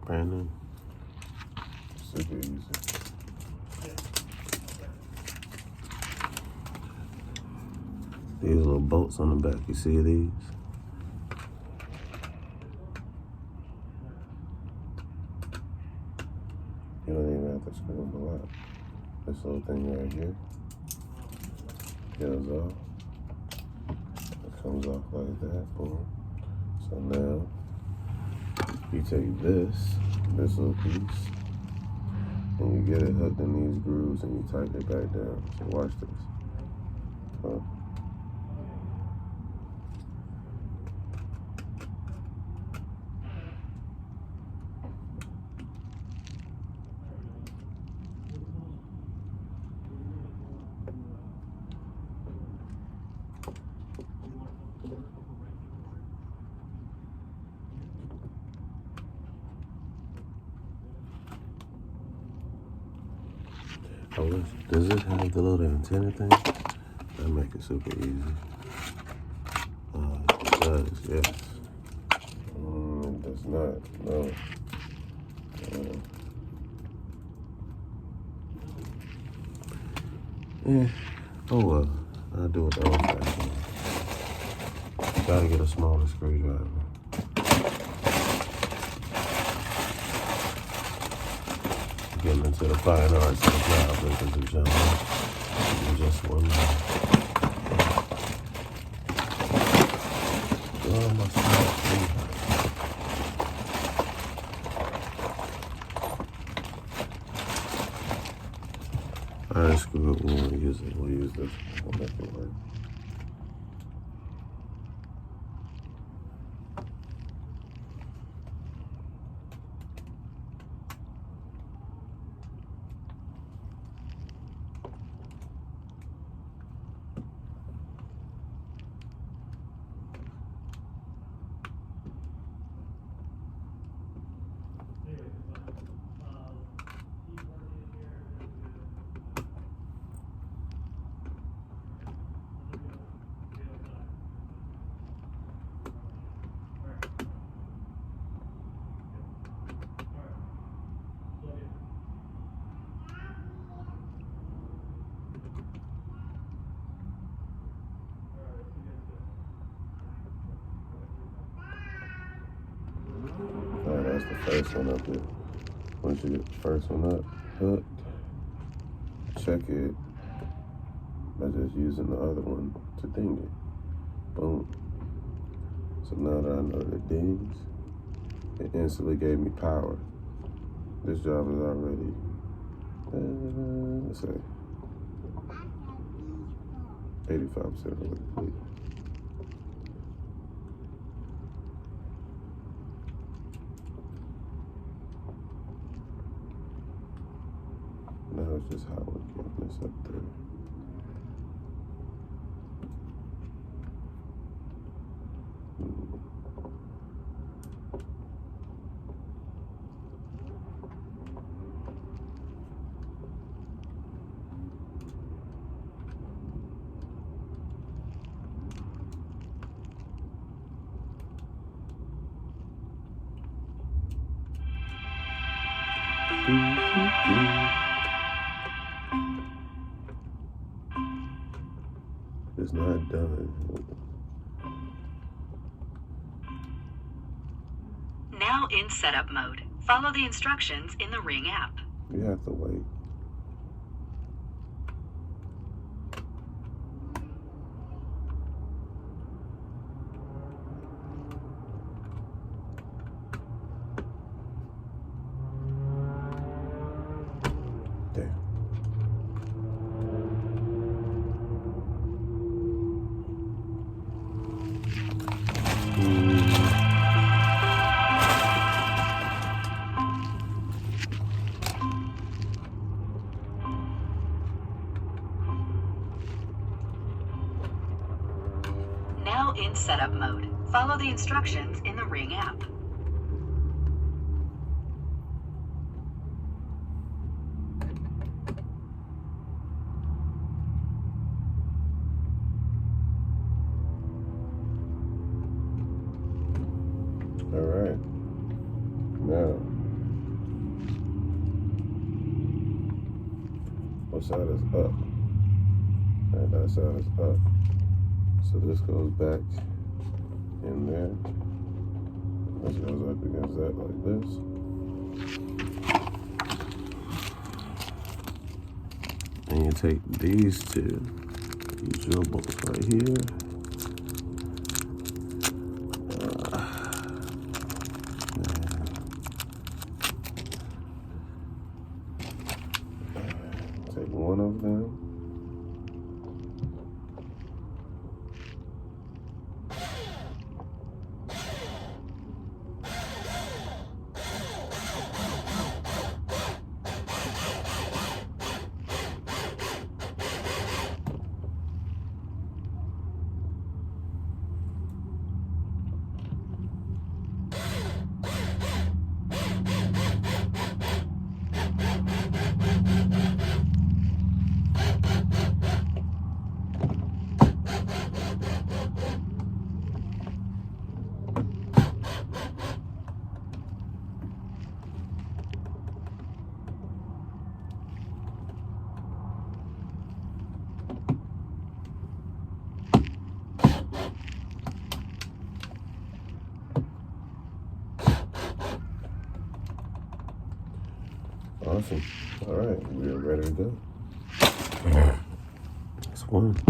Brand new. Super easy. These little bolts on the back, you see these? You don't even have to screw them out. This little thing right here peels off. It comes off like that, boom. So now, you take this little piece, and you get it hooked in these grooves and you tighten it back down. So watch this. Does it have the little antenna thing? That make it super easy. It does, yes. It does not, no. Oh well, I'll do it the old fashioned. You gotta get a smaller screwdriver. Getting into the fine arts of the job, ladies and gentlemen. In just one minute. Oh, my God. Alright, screw it. We won't use it. We'll use this. We'll make it work. Alright, that's the first one up here. Once you get the first one up, hooked, check it by just using the other one to ding it. Boom. So now that I know that it dings, it instantly gave me power. This job is already, let's say, 85% of the complete. Now it's just how we're getting this up there. It's not done. Now in setup mode. Follow the instructions in the Ring app. You have to wait. There. Now in setup mode. Follow the instructions in the Ring app. All right. Now, What side is up? Alright, that side is up. So this goes back in there. This goes up against that like this. And you take these two, you drill bolts right here. Take one of them. Awesome. All right, we are ready to go. That's one.